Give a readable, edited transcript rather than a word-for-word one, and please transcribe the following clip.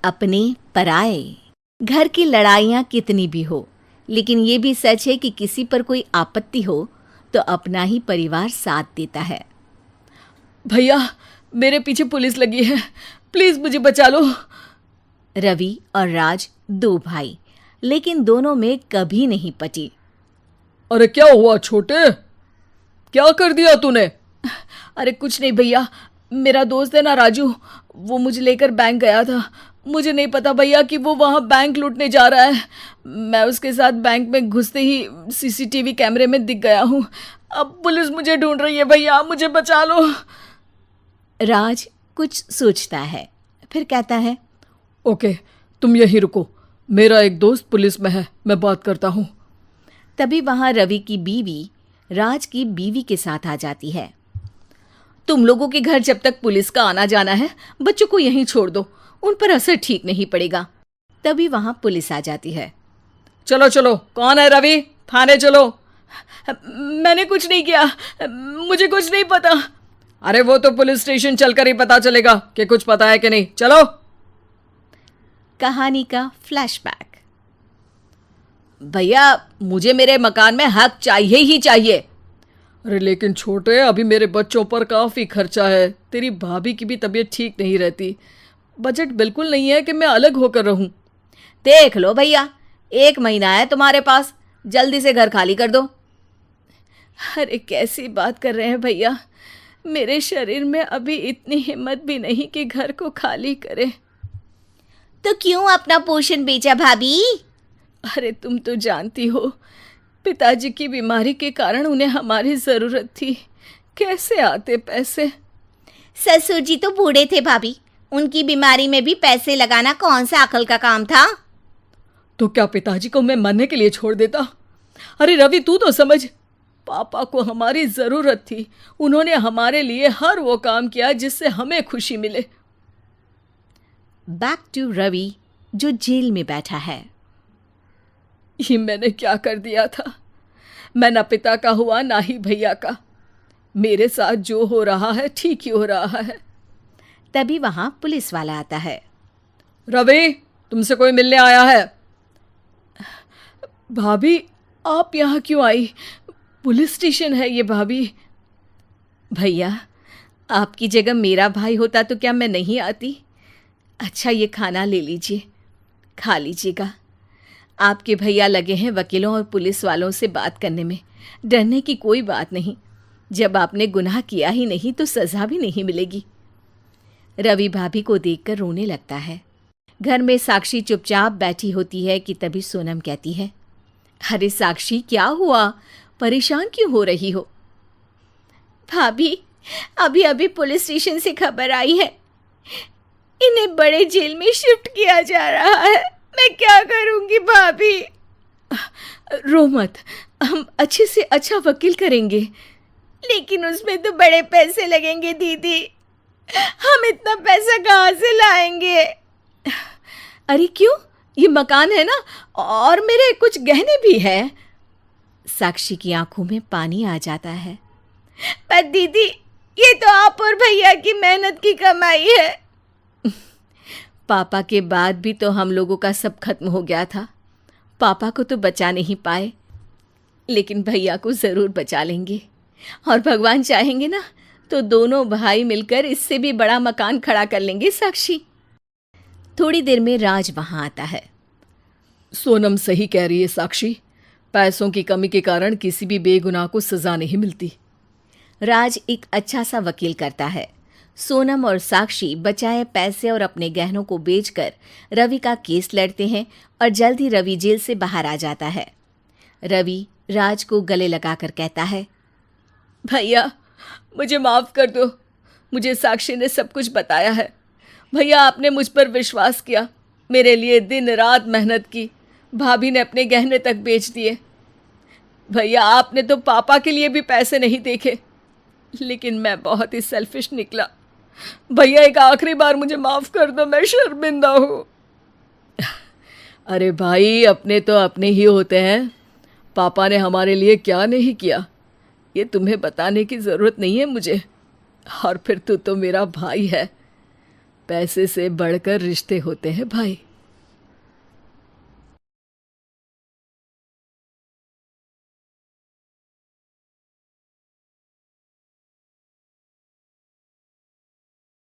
अपने पराए। घर की लड़ाइयाँ कितनी भी हो, लेकिन ये भी सच है कि किसी पर कोई आपत्ति हो तो अपना ही परिवार साथ देता है। भैया, मेरे पीछे पुलिस लगी है, प्लीज मुझे बचा लो। रवि और राज दो भाई, लेकिन दोनों में कभी नहीं पटी। अरे क्या हुआ छोटे, क्या कर दिया तूने? अरे कुछ नहीं भैया, मेरा दोस्त है ना राजू, वो मुझे लेकर बैंक गया था। मुझे नहीं पता भैया कि वो वहाँ बैंक लूटने जा रहा है। मैं उसके साथ बैंक में घुसते ही सीसीटीवी कैमरे में दिख गया हूँ। अब पुलिस मुझे ढूंढ रही है भैया, मुझे बचा लो। राज कुछ सोचता है, फिर कहता है, ओके, तुम यहीं रुको, मेरा एक दोस्त पुलिस में है, मैं बात करता हूँ। तभी वहां रवि की बीवी राज की बीवी के साथ आ जाती है। तुम लोगों के घर जब तक पुलिस का आना जाना है, बच्चों को यहीं छोड़ दो, उन पर असर ठीक नहीं पड़ेगा। तभी वहां पुलिस आ जाती है। चलो चलो, कौन है रवि, थाने चलो। मैंने कुछ नहीं किया, मुझे कुछ नहीं पता। अरे वो तो पुलिस स्टेशन चलकर ही पता चलेगा कि कुछ पता है कि नहीं, चलो। कहानी का फ्लैशबैक। भैया, मुझे मेरे मकान में हक चाहिए ही चाहिए। अरे लेकिन छोटे, अभी मेरे बच्चों पर काफ़ी खर्चा है, तेरी भाभी की भी तबीयत ठीक नहीं रहती, बजट बिल्कुल नहीं है कि मैं अलग होकर रहूं। देख लो भैया, 1 महीना है तुम्हारे पास, जल्दी से घर खाली कर दो। अरे कैसी बात कर रहे हैं भैया, मेरे शरीर में अभी इतनी हिम्मत भी नहीं कि घर को खाली करे। तो क्यों अपना पोषण बेचा भाभी? अरे तुम तो जानती हो, पिताजी की बीमारी के कारण उन्हें हमारी ज़रूरत थी, कैसे आते पैसे। ससुर जी तो बूढ़े थे भाभी, उनकी बीमारी में भी पैसे लगाना कौन सा अकल का काम था? तो क्या पिताजी को मैं मरने के लिए छोड़ देता? अरे रवि, तू तो समझ, पापा को हमारी ज़रूरत थी, उन्होंने हमारे लिए हर वो काम किया जिससे हमें खुशी मिले। बैक टू रवि, जो जेल में बैठा है। ये मैंने क्या कर दिया था? मैं ना पिता का हुआ ना ही भैया का। मेरे साथ जो हो रहा है ठीक ही हो रहा है। तभी वहां पुलिस वाला आता है। रवि, तुमसे कोई मिलने आया है। भाभी, आप यहाँ क्यों आई? पुलिस स्टेशन है ये भाभी। भैया, आपकी जगह मेरा भाई होता तो क्या मैं नहीं आती? अच्छा, ये खाना ले लीजिए, खा लीजिएगा। आपके भैया लगे हैं वकीलों और पुलिस वालों से बात करने में, डरने की कोई बात नहीं। जब आपने गुनाह किया ही नहीं तो सज़ा भी नहीं मिलेगी। रवि भाभी को देखकर रोने लगता है। घर में साक्षी चुपचाप बैठी होती है कि तभी सोनम कहती है, अरे साक्षी, क्या हुआ, परेशान क्यों हो रही हो? भाभी, अभी अभी पुलिस स्टेशन से खबर आई है, इन्हें बड़े जेल में शिफ्ट किया जा रहा है। मैं क्या करूंगी भाभी? रो मत, हम अच्छे से अच्छा वकील करेंगे। लेकिन उसमें तो बड़े पैसे लगेंगे दीदी, हम इतना पैसा कहाँ से लाएंगे? अरे क्यों, ये मकान है ना, और मेरे कुछ गहने भी हैं। साक्षी की आंखों में पानी आ जाता है। पर दीदी, ये तो आप और भैया की मेहनत की कमाई है। पापा के बाद भी तो हम लोगों का सब खत्म हो गया था। पापा को तो बचा नहीं पाए, लेकिन भैया को ज़रूर बचा लेंगे, और भगवान चाहेंगे ना तो दोनों भाई मिलकर इससे भी बड़ा मकान खड़ा कर लेंगे। साक्षी। थोड़ी देर में राज वहाँ आता है। सोनम सही कह रही है साक्षी, पैसों की कमी के कारण किसी भी बेगुनाह को सज़ा नहीं मिलती। राज एक अच्छा सा वकील करता है। सोनम और साक्षी बचाए पैसे और अपने गहनों को बेचकर रवि का केस लड़ते हैं और जल्द ही रवि जेल से बाहर आ जाता है। रवि राज को गले लगाकर कहता है, भैया मुझे माफ़ कर दो, मुझे साक्षी ने सब कुछ बताया है। भैया, आपने मुझ पर विश्वास किया, मेरे लिए दिन रात मेहनत की, भाभी ने अपने गहने तक बेच दिए। भैया, आपने तो पापा के लिए भी पैसे नहीं देखे, लेकिन मैं बहुत ही सेल्फिश निकला। भैया, एक आखिरी बार मुझे माफ़ कर दो, मैं शर्मिंदा हूँ। अरे भाई, अपने तो अपने ही होते हैं, पापा ने हमारे लिए क्या नहीं किया, ये तुम्हें बताने की ज़रूरत नहीं है मुझे। और फिर तू तो मेरा भाई है। पैसे से बढ़कर रिश्ते होते हैं भाई।